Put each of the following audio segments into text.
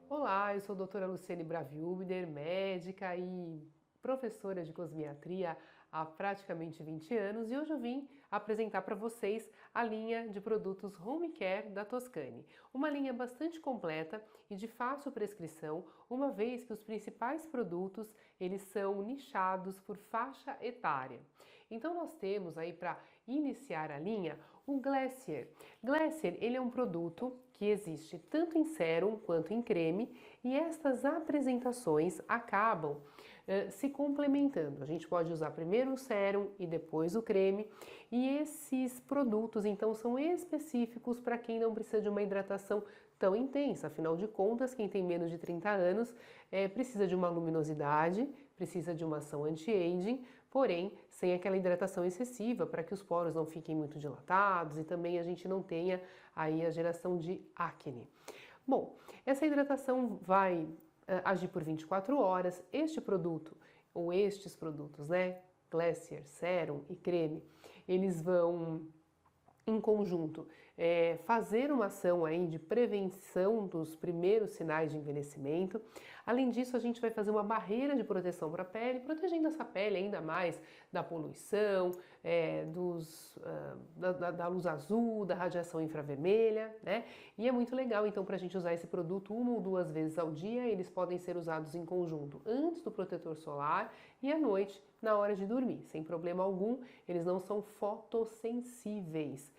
Olá, eu sou a doutora Luciane Braviúbider, médica e professora de cosmiatria há praticamente 20 anos e hoje eu vim apresentar para vocês a linha de produtos Home Care da Toscane. Uma linha bastante completa e de fácil prescrição, uma vez que os principais produtos eles são nichados por faixa etária. Então nós temos aí para iniciar a linha o Glacier. Glacier ele é um produto que existe tanto em sérum quanto em creme e estas apresentações acabam se complementando. A gente pode usar primeiro o sérum e depois o creme e esses produtos então são específicos para quem não precisa de uma hidratação tão intensa. Afinal de contas, quem tem menos de 30 anos precisa de uma luminosidade, precisa de uma ação anti-aging, porém sem aquela hidratação excessiva para que os poros não fiquem muito dilatados e também a gente não tenha aí a geração de acne. Bom, essa hidratação vai agir por 24 horas. Este produto, ou estes produtos, né, Glacier, sérum e creme, eles vão em conjunto fazer uma ação aí de prevenção dos primeiros sinais de envelhecimento. Além disso, a gente vai fazer uma barreira de proteção para a pele, protegendo essa pele ainda mais da poluição, da luz azul, da radiação infravermelha, né? E é muito legal então para a gente usar esse produto uma ou duas vezes ao dia. Eles podem ser usados em conjunto antes do protetor solar e à noite na hora de dormir, sem problema algum. Eles não são fotossensíveis.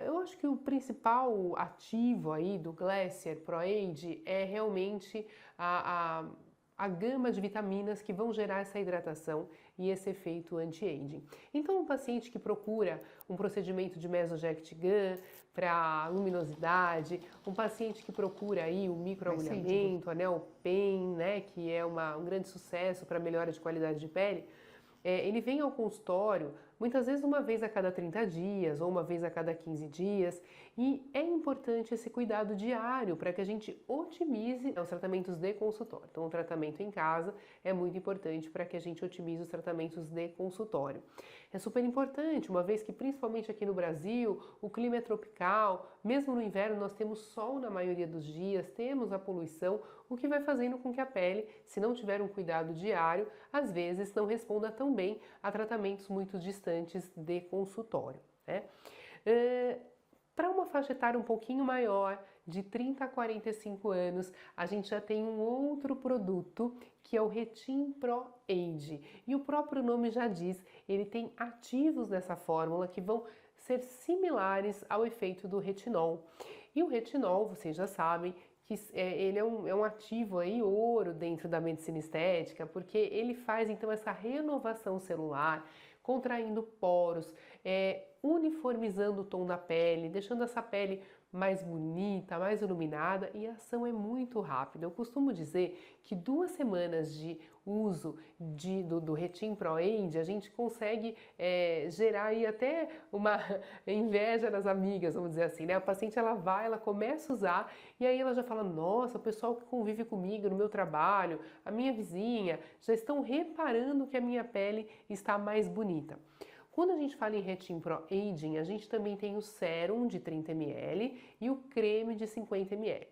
Eu acho que o principal ativo aí do Glacier Pro Age é realmente a gama de vitaminas que vão gerar essa hidratação e esse efeito anti-aging. Então, um paciente que procura um procedimento de Mesogyect Gun para luminosidade, um paciente que procura aí o microagulhamento, anel PEN, né, que é um grande sucesso para melhora de qualidade de pele, ele vem ao consultório muitas vezes uma vez a cada 30 dias ou uma vez a cada 15 dias e é importante esse cuidado diário para que a gente otimize os tratamentos de consultório. Então o tratamento em casa é muito importante para que a gente otimize os tratamentos de consultório. É super importante, uma vez que principalmente aqui no Brasil o clima é tropical, mesmo no inverno nós temos sol na maioria dos dias, temos a poluição, o que vai fazendo com que a pele, se não tiver um cuidado diário, às vezes não responda tão bem a tratamentos muito distantes de consultório, né? Para uma faixa etária um pouquinho maior, de 30 a 45 anos, a gente já tem um outro produto que é o Retin Pro Age. E o próprio nome já diz, ele tem ativos nessa fórmula que vão ser similares ao efeito do retinol. E o retinol, vocês já sabem, que ele é um ativo aí, ouro dentro da medicina estética, porque ele faz então essa renovação celular, contraindo poros, uniformizando o tom da pele, deixando essa pele mais bonita, mais iluminada e a ação é muito rápida. Eu costumo dizer que 2 semanas de uso do Retin Pro Age a gente consegue gerar aí até uma inveja nas amigas, vamos dizer assim, né? A paciente ela começa a usar e aí ela já fala, nossa, o pessoal que convive comigo no meu trabalho, a minha vizinha, já estão reparando que a minha pele está mais bonita. Quando a gente fala em Retin Pro Aging, a gente também tem o sérum de 30 ml e o creme de 50 ml.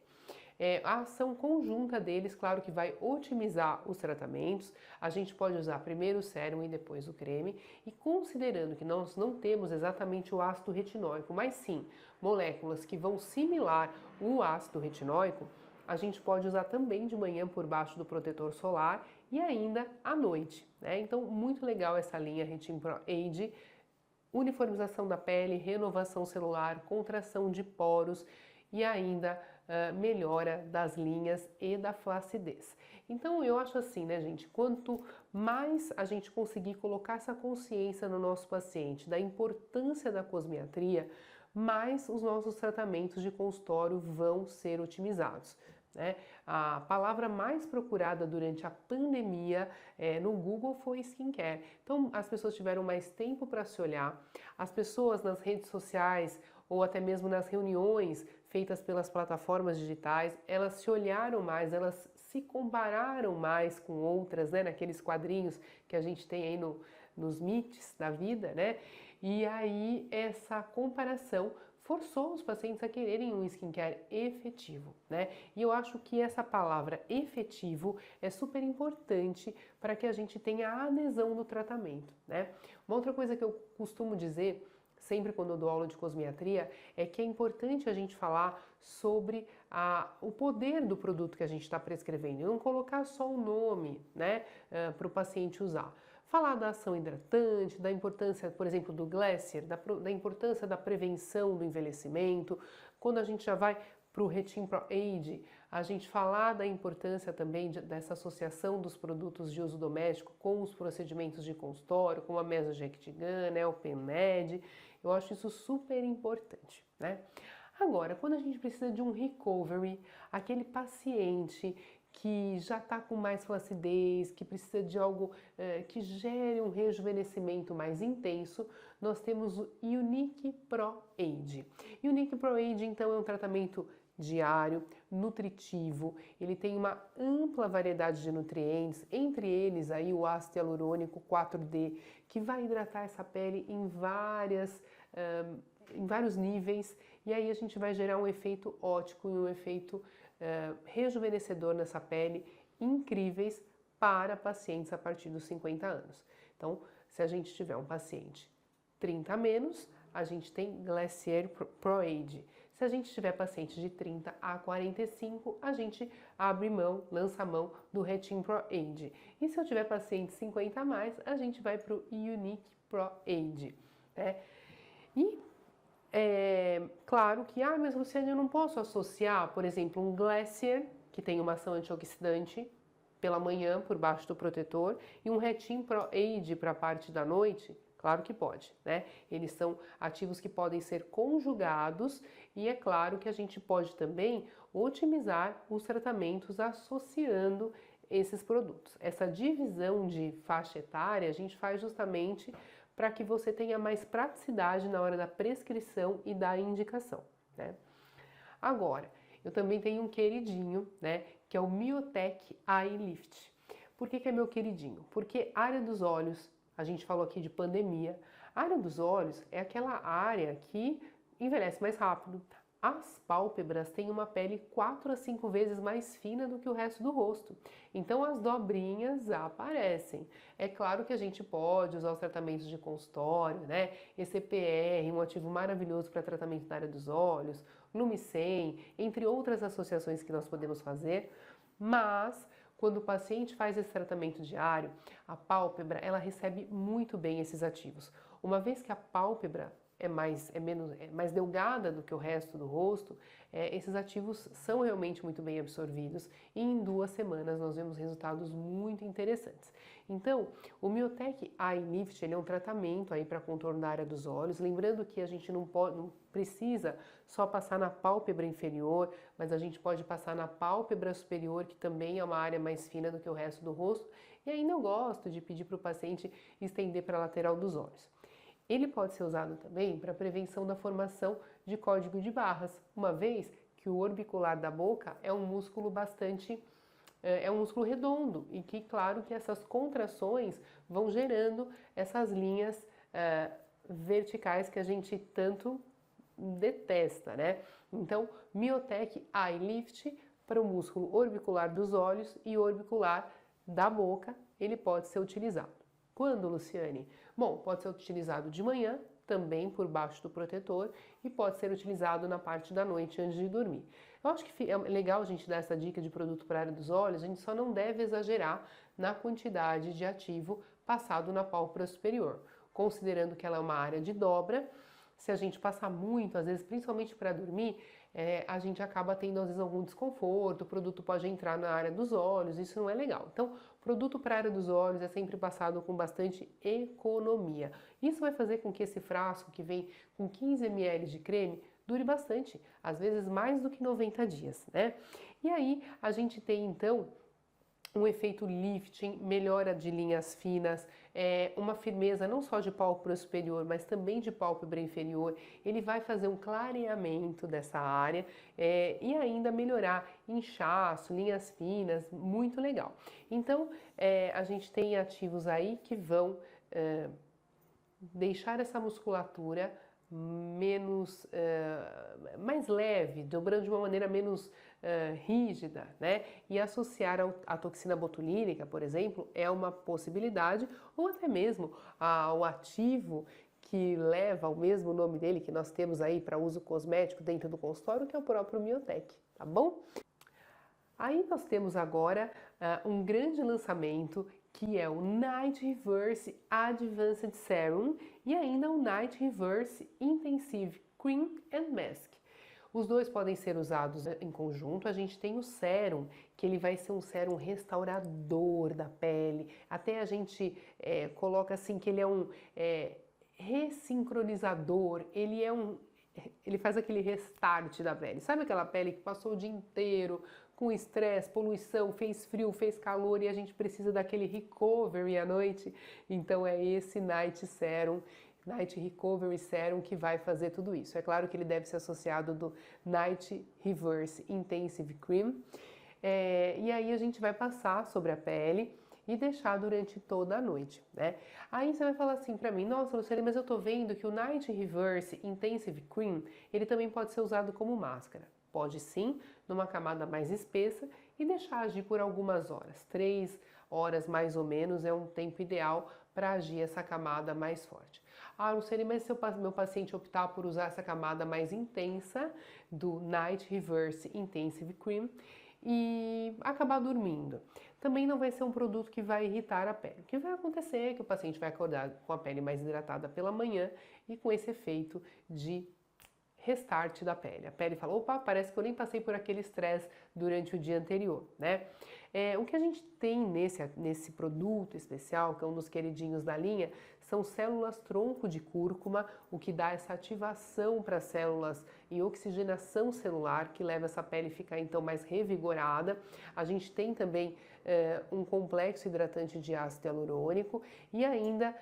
A ação conjunta deles, claro que vai otimizar os tratamentos. A gente pode usar primeiro o sérum e depois o creme. E considerando que nós não temos exatamente o ácido retinóico, mas sim moléculas que vão similar o ácido retinóico, a gente pode usar também de manhã por baixo do protetor solar e ainda à noite, né? Então, muito legal essa linha Retin Pro Age, uniformização da pele, renovação celular, contração de poros e ainda melhora das linhas e da flacidez. Então eu acho assim, né, gente, quanto mais a gente conseguir colocar essa consciência no nosso paciente da importância da cosmiatria, mais os nossos tratamentos de consultório vão ser otimizados. Né? A palavra mais procurada durante a pandemia no Google foi skincare. Então as pessoas tiveram mais tempo para se olhar, as pessoas nas redes sociais ou até mesmo nas reuniões feitas pelas plataformas digitais, elas se olharam mais, elas se compararam mais com outras, né? Naqueles quadrinhos que a gente tem aí nos mitos da vida, né? E aí essa comparação forçou os pacientes a quererem um skincare efetivo, né? E eu acho que essa palavra efetivo é super importante para que a gente tenha a adesão no tratamento, né? Uma outra coisa que eu costumo dizer sempre quando eu dou aula de cosmiatria é que é importante a gente falar sobre o poder do produto que a gente está prescrevendo e não colocar só o nome, né, para o paciente usar. Falar da ação hidratante, da importância, por exemplo, do Glacier, da importância da prevenção do envelhecimento. Quando a gente já vai para o Retin Pro Age, a gente falar da importância também dessa associação dos produtos de uso doméstico com os procedimentos de consultório, como a Mesogyectigan, né, o PenMed. Eu acho isso super importante, né? Agora, quando a gente precisa de um recovery, aquele paciente que já está com mais flacidez, que precisa de algo que gere um rejuvenescimento mais intenso, nós temos o Unique Pro Age. Unique Pro Age, então, é um tratamento diário, nutritivo, ele tem uma ampla variedade de nutrientes, entre eles aí o ácido hialurônico 4D, que vai hidratar essa pele em vários níveis, e aí a gente vai gerar um efeito óptico e um efeito rejuvenescedor nessa pele, incríveis para pacientes a partir dos 50 anos. Então, se a gente tiver um paciente 30 a menos, a gente tem Glacier Pro Age. Se a gente tiver paciente de 30 a 45, a gente abre mão, lança mão do Retin Pro Age. E se eu tiver paciente 50 a mais, a gente vai para o Unique Pro Age, né? E claro que, mas Luciane, eu não posso associar, por exemplo, um Glacier, que tem uma ação antioxidante, pela manhã, por baixo do protetor, e um Retin Pro Age para a parte da noite. Claro que pode, né? Eles são ativos que podem ser conjugados e é claro que a gente pode também otimizar os tratamentos associando esses produtos. Essa divisão de faixa etária a gente faz justamente para que você tenha mais praticidade na hora da prescrição e da indicação, né? Agora, eu também tenho um queridinho, né, que é o Miotech Eye Lift. Por que é meu queridinho? Porque a área dos olhos, a gente falou aqui de pandemia, a área dos olhos é aquela área que envelhece mais rápido. As pálpebras têm uma pele 4 a 5 vezes mais fina do que o resto do rosto. Então as dobrinhas aparecem. É claro que a gente pode usar os tratamentos de consultório, né? ECPR, um ativo maravilhoso para tratamento da área dos olhos, Lumicen, entre outras associações que nós podemos fazer, mas quando o paciente faz esse tratamento diário, a pálpebra ela recebe muito bem esses ativos. Uma vez que a pálpebra é mais delgada do que o resto do rosto, esses ativos são realmente muito bem absorvidos e em 2 semanas nós vemos resultados muito interessantes. Então, o Miotech Eye Lift ele é um tratamento aí para contorno da área dos olhos, lembrando que a gente não precisa só passar na pálpebra inferior, mas a gente pode passar na pálpebra superior, que também é uma área mais fina do que o resto do rosto, e ainda eu gosto de pedir para o paciente estender para a lateral dos olhos. Ele pode ser usado também para prevenção da formação de código de barras, uma vez que o orbicular da boca é um músculo é um músculo redondo e que, claro, que essas contrações vão gerando essas linhas verticais que a gente tanto detesta, né? Então, Miotech Eye Lift para o músculo orbicular dos olhos e orbicular da boca, ele pode ser utilizado. Quando, Luciane? Bom, pode ser utilizado de manhã, também por baixo do protetor, e pode ser utilizado na parte da noite antes de dormir. Eu acho que é legal a gente dar essa dica de produto para a área dos olhos, a gente só não deve exagerar na quantidade de ativo passado na pálpebra superior, considerando que ela é uma área de dobra. Se a gente passar muito, às vezes, principalmente para dormir, a gente acaba tendo, às vezes, algum desconforto, o produto pode entrar na área dos olhos, isso não é legal. Então, produto para a área dos olhos é sempre passado com bastante economia. Isso vai fazer com que esse frasco, que vem com 15 ml de creme, dure bastante, às vezes mais do que 90 dias, né? E aí, a gente tem, então, um efeito lifting, melhora de linhas finas, uma firmeza não só de pálpebra superior, mas também de pálpebra inferior. Ele vai fazer um clareamento dessa área e ainda melhorar inchaço, linhas finas, muito legal. Então, a gente tem ativos aí que vão deixar essa musculatura mais leve, dobrando de uma maneira menos rígida, né? E associar a toxina botulínica, por exemplo, é uma possibilidade, ou até mesmo o ativo que leva ao mesmo nome dele, que nós temos aí para uso cosmético dentro do consultório, que é o próprio Miotec, tá bom? Aí nós temos agora um grande lançamento, que é o Night Reverse Advanced Serum e ainda o Night Reverse Intensive Cream and Mask. Os dois podem ser usados em conjunto. A gente tem o sérum, que ele vai ser um sérum restaurador da pele. Até a gente coloca assim que ele é um ressincronizador, ele faz aquele restart da pele. Sabe aquela pele que passou o dia inteiro com estresse, poluição, fez frio, fez calor e a gente precisa daquele recovery à noite? Então é esse Night Serum, Night Recovery Serum, que vai fazer tudo isso. É claro que ele deve ser associado do Night Reverse Intensive Cream. E aí a gente vai passar sobre a pele e deixar durante toda a noite, né? Aí você vai falar assim pra mim: nossa, Luciane, mas eu tô vendo que o Night Reverse Intensive Cream, ele também pode ser usado como máscara. Pode sim, numa camada mais espessa e deixar agir por algumas horas. 3 horas mais ou menos é um tempo ideal para agir essa camada mais forte. Ah, Luciane, mas se meu paciente optar por usar essa camada mais intensa do Night Reverse Intensive Cream e acabar dormindo, também não vai ser um produto que vai irritar a pele. O que vai acontecer é que o paciente vai acordar com a pele mais hidratada pela manhã e com esse efeito de restart da pele. A pele fala: opa, parece que eu nem passei por aquele estresse durante o dia anterior, né? O que a gente tem nesse produto especial, que é um dos queridinhos da linha, são células tronco de cúrcuma, o que dá essa ativação para as células e oxigenação celular, que leva essa pele a ficar então mais revigorada. A gente tem também um complexo hidratante de ácido hialurônico e ainda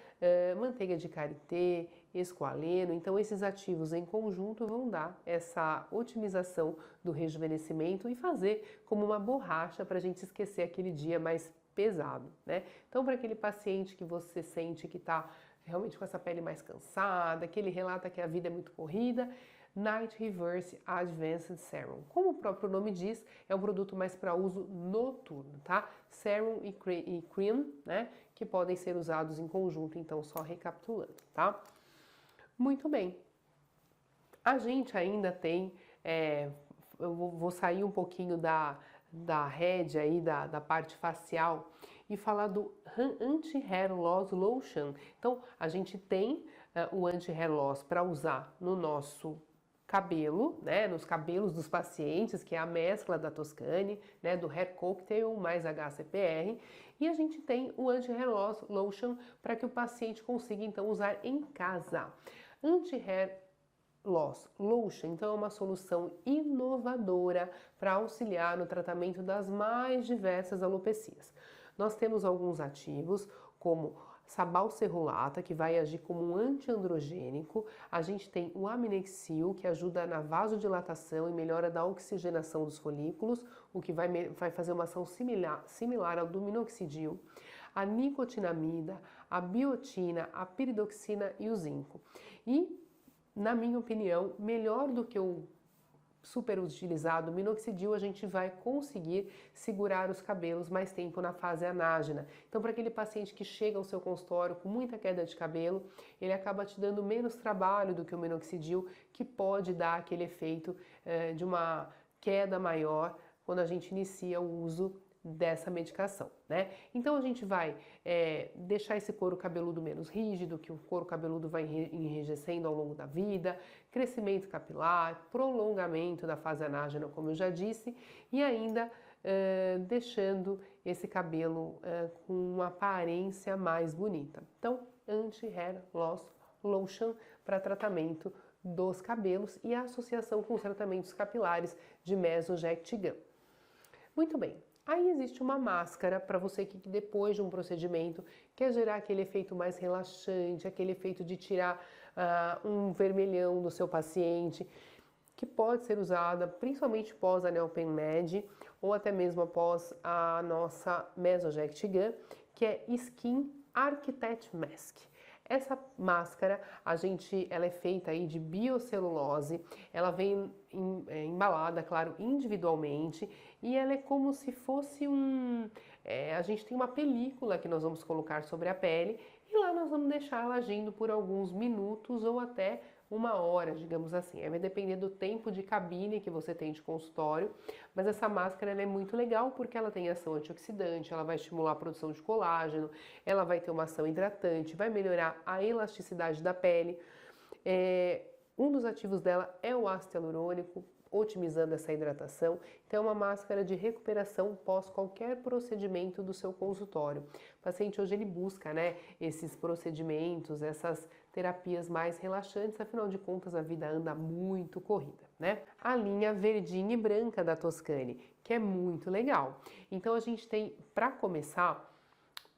manteiga de karité, esqualeno. Então esses ativos em conjunto vão dar essa otimização do rejuvenescimento e fazer como uma borracha para a gente esquecer aquele dia mais pesado, né? Então, para aquele paciente que você sente que está realmente com essa pele mais cansada, que ele relata que a vida é muito corrida, Night Reverse Advanced Serum. Como o próprio nome diz, é um produto mais para uso noturno, tá? Serum e cream, né? Que podem ser usados em conjunto, então só recapitulando, tá? Muito bem. A gente ainda tem, eu vou sair um pouquinho da rédea aí, da parte facial e falar do Anti-Hair Loss Lotion. Então, a gente tem o Anti-Hair Loss para usar no nosso cabelo, né, nos cabelos dos pacientes, que é a mescla da Toscane, né, do Hair Cocktail mais HCPR, e a gente tem o Anti-Hair Loss Lotion para que o paciente consiga então usar em casa. Anti-Hair Loss Lotion, então, é uma solução inovadora para auxiliar no tratamento das mais diversas alopecias. Nós temos alguns ativos, como sabalcerrulata, que vai agir como um antiandrogênico. A gente tem o aminexil, que ajuda na vasodilatação e melhora da oxigenação dos folículos, o que vai fazer uma ação similar ao do minoxidil. A nicotinamida, a biotina, a piridoxina e o zinco. E, na minha opinião, melhor do que o super utilizado minoxidil, a gente vai conseguir segurar os cabelos mais tempo na fase anágena. Então, para aquele paciente que chega ao seu consultório com muita queda de cabelo, ele acaba te dando menos trabalho do que o minoxidil, que pode dar aquele efeito de uma queda maior quando a gente inicia o uso dessa medicação, né? Então a gente vai deixar esse couro cabeludo menos rígido, que o couro cabeludo vai enrijecendo ao longo da vida, crescimento capilar, prolongamento da fase anágena, como eu já disse, e ainda deixando esse cabelo com uma aparência mais bonita. Então, Anti-Hair Loss Lotion para tratamento dos cabelos e a associação com os tratamentos capilares de Mesojet Gum. Muito bem. Aí existe uma máscara para você que depois de um procedimento quer gerar aquele efeito mais relaxante, aquele efeito de tirar um vermelhão do seu paciente, que pode ser usada principalmente pós a Neopen-Med ou até mesmo após a nossa Mesojet Gum, que é Skin Architect Mask. Essa máscara, ela é feita aí de biocelulose, ela vem embalada, claro, individualmente, e ela é como se fosse a gente tem uma película que nós vamos colocar sobre a pele, e lá nós vamos deixar ela agindo por alguns minutos ou até uma hora, digamos assim. Vai depender do tempo de cabine que você tem de consultório, mas essa máscara ela é muito legal porque ela tem ação antioxidante, ela vai estimular a produção de colágeno, ela vai ter uma ação hidratante, vai melhorar a elasticidade da pele. Um dos ativos dela é o ácido hialurônico, otimizando essa hidratação. Então é uma máscara de recuperação pós qualquer procedimento do seu consultório. O paciente hoje ele busca, né, esses procedimentos, essas terapias mais relaxantes, afinal de contas a vida anda muito corrida, né? A linha verdinha e branca da Toscane, que é muito legal. Então a gente tem, para começar,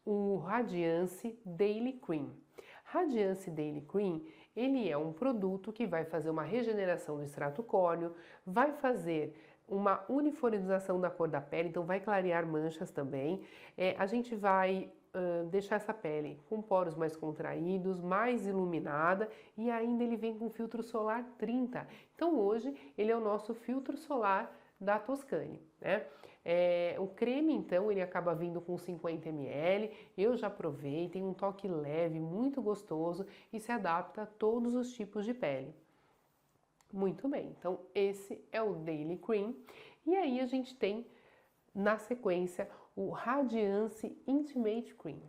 o Radiance Daily Cream. Radiance Daily Cream, ele é um produto que vai fazer uma regeneração do extrato córneo, vai fazer uma uniformização da cor da pele, então vai clarear manchas também. A gente vai deixar essa pele com poros mais contraídos, mais iluminada, e ainda ele vem com filtro solar 30. Então hoje ele é o nosso filtro solar da Toscane, né? O creme, então, ele acaba vindo com 50 ml, eu já provei, tem um toque leve, muito gostoso e se adapta a todos os tipos de pele. Muito bem, então esse é o Daily Cream. E aí a gente tem, na sequência, o Radiance Intimate Cream.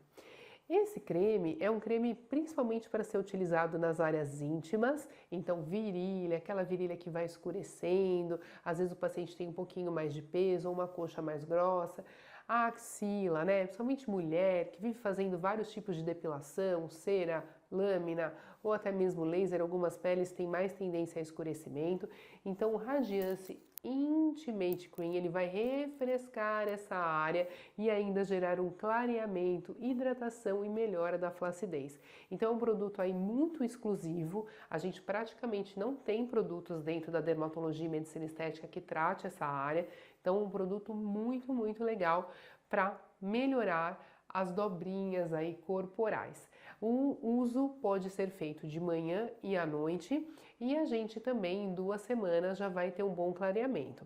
Esse creme é um creme principalmente para ser utilizado nas áreas íntimas, então virilha, aquela virilha que vai escurecendo, às vezes o paciente tem um pouquinho mais de peso ou uma coxa mais grossa, a axila, né, principalmente mulher que vive fazendo vários tipos de depilação, cera, lâmina ou até mesmo laser, algumas peles têm mais tendência a escurecimento, então o Radiance Intimate Cream, ele vai refrescar essa área e ainda gerar um clareamento, hidratação e melhora da flacidez. Então é um produto aí muito exclusivo, a gente praticamente não tem produtos dentro da dermatologia e medicina estética que trate essa área, então é um produto muito, muito legal para melhorar as dobrinhas aí corporais. O uso pode ser feito de manhã e à noite e a gente também em 2 semanas já vai ter um bom clareamento.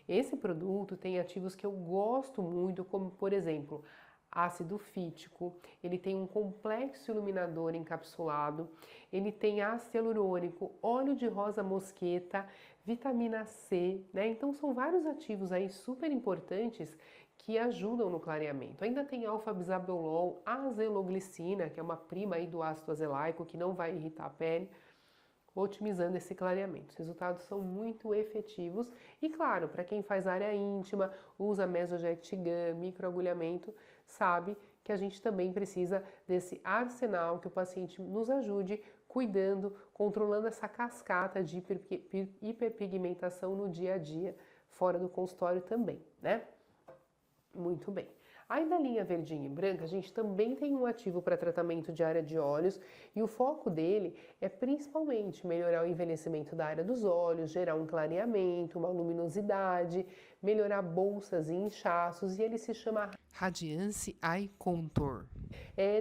Esse produto tem ativos que eu gosto muito, como por exemplo, ácido fítico, ele tem um complexo iluminador encapsulado, ele tem ácido hialurônico, óleo de rosa mosqueta, vitamina C, né? Então são vários ativos aí super importantes que ajudam no clareamento. Ainda tem alfa-bisabolol, azeloglicina, que é uma prima aí do ácido azelaico, que não vai irritar a pele, otimizando esse clareamento. Os resultados são muito efetivos e, claro, para quem faz área íntima, usa mesojet gum, microagulhamento, sabe que a gente também precisa desse arsenal que o paciente nos ajude cuidando, controlando essa cascata de hiperpigmentação no dia a dia, fora do consultório também, né? Muito bem. Aí da linha verdinha e branca, a gente também tem um ativo para tratamento de área de olhos e o foco dele é principalmente melhorar o envelhecimento da área dos olhos, gerar um clareamento, uma luminosidade, melhorar bolsas e inchaços e ele se chama Radiance Eye Contour.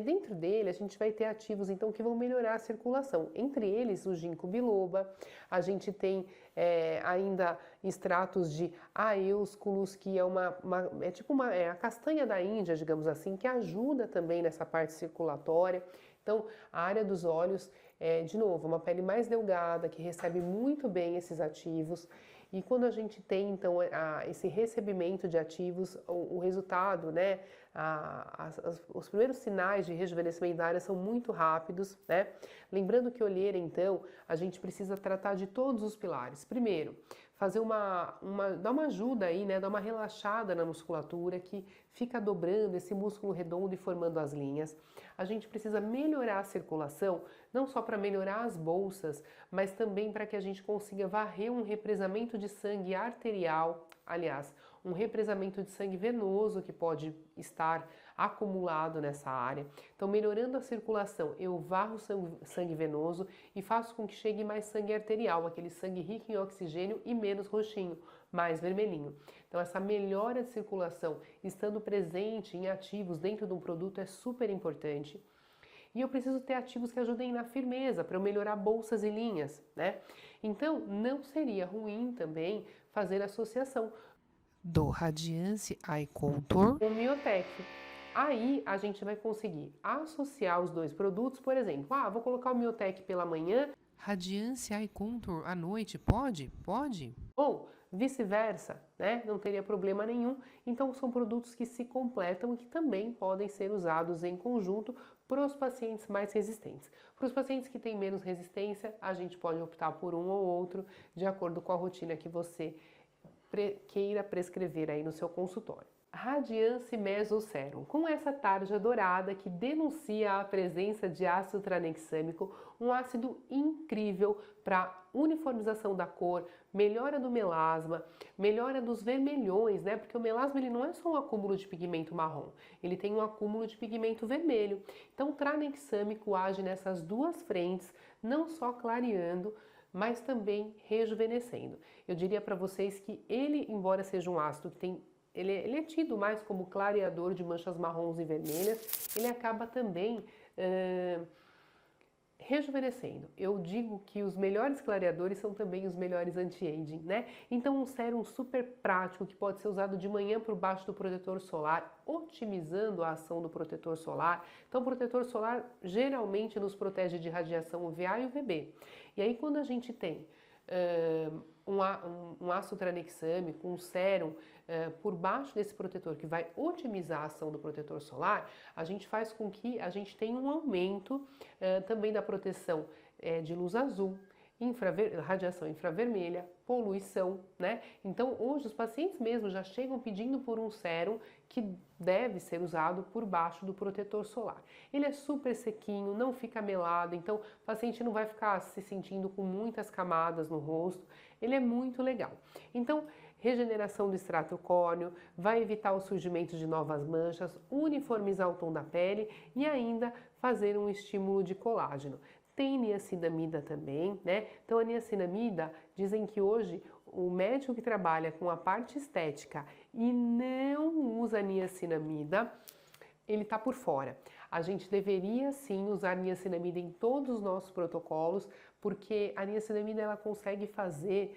Dentro dele a gente vai ter ativos então que vão melhorar a circulação, entre eles o ginkgo biloba, a gente tem ainda extratos de aeusculos, que é tipo a castanha da Índia, digamos assim, que ajuda também nessa parte circulatória. Então a área dos olhos de novo, uma pele mais delgada, que recebe muito bem esses ativos. E quando a gente tem, então, esse recebimento de ativos, o resultado, né, os primeiros sinais de rejuvenescimento da área são muito rápidos, né? Lembrando que olheira, então, a gente precisa tratar de todos os pilares. Primeiro, fazer dar uma ajuda aí, né, dar uma relaxada na musculatura que fica dobrando esse músculo redondo e formando as linhas. A gente precisa melhorar a circulação, não só para melhorar as bolsas, mas também para que a gente consiga varrer um represamento de sangue arterial, aliás, um represamento de sangue venoso que pode estar acumulado nessa área. Então, melhorando a circulação, eu varro o sangue venoso e faço com que chegue mais sangue arterial, aquele sangue rico em oxigênio e menos roxinho, mais vermelhinho. Então, essa melhora de circulação, estando presente em ativos dentro de um produto é super importante. e eu preciso ter ativos que ajudem na firmeza para eu melhorar bolsas e linhas, né? Então, não seria ruim também fazer associação do Radiance Eye Contour com o Miotec. Aí a gente vai conseguir associar os dois produtos, por exemplo, vou colocar o Miotec pela manhã, Radiance Eye Contour à noite, pode? Pode. Ou vice-versa, né? Não teria problema nenhum. Então são produtos que se completam e que também podem ser usados em conjunto para os pacientes mais resistentes. Para os pacientes que têm menos resistência, a gente pode optar por um ou outro, de acordo com a rotina que você queira prescrever aí no seu consultório. Radiance Mesoserum, com essa tarja dourada que denuncia a presença de ácido tranexâmico, um ácido incrível para uniformização da cor, melhora do melasma, melhora dos vermelhões, né? Porque o melasma ele não é só um acúmulo de pigmento marrom, ele tem um acúmulo de pigmento vermelho. Então o tranexâmico age nessas duas frentes, não só clareando, mas também rejuvenescendo. Eu diria para vocês que ele, embora seja um ácido que tem ele é tido mais como clareador de manchas marrons e vermelhas, ele acaba também rejuvenescendo. Eu digo que os melhores clareadores são também os melhores anti-aging, né? Então um sérum super prático que pode ser usado de manhã por baixo do protetor solar, otimizando a ação do protetor solar. Então o protetor solar geralmente nos protege de radiação UVA e UVB. E aí quando a gente tem um ácido tranexâmico, um sérum por baixo desse protetor que vai otimizar a ação do protetor solar, a gente faz com que a gente tenha um aumento também da proteção de luz azul, radiação infravermelha, poluição, né? Então hoje os pacientes mesmo já chegam pedindo por um sérum que deve ser usado por baixo do protetor solar. Ele é super sequinho, não fica melado, então o paciente não vai ficar se sentindo com muitas camadas no rosto. Ele é muito legal. Então, regeneração do extrato córneo, vai evitar o surgimento de novas manchas, uniformizar o tom da pele e ainda fazer um estímulo de colágeno. Tem niacinamida também, né? Então a niacinamida, dizem que hoje o médico que trabalha com a parte estética e não usa niacinamida, ele está por fora. A gente deveria sim usar niacinamida em todos os nossos protocolos, porque a niacinamida ela consegue fazer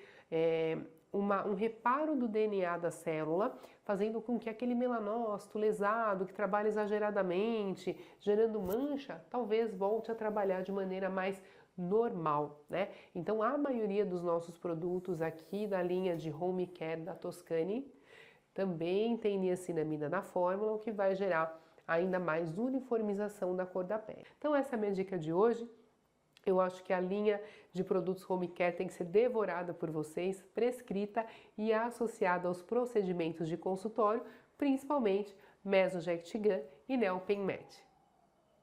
um reparo do DNA da célula, fazendo com que aquele melanócito lesado, que trabalha exageradamente, gerando mancha, talvez volte a trabalhar de maneira mais normal, né? Então a maioria dos nossos produtos aqui da linha de Home Care da Toscani também tem niacinamida na fórmula, o que vai gerar ainda mais uniformização da cor da pele. Então essa é a minha dica de hoje. Eu acho que a linha de produtos Home Care tem que ser devorada por vocês, prescrita e associada aos procedimentos de consultório, principalmente Mesojet Gun e Neopen Med.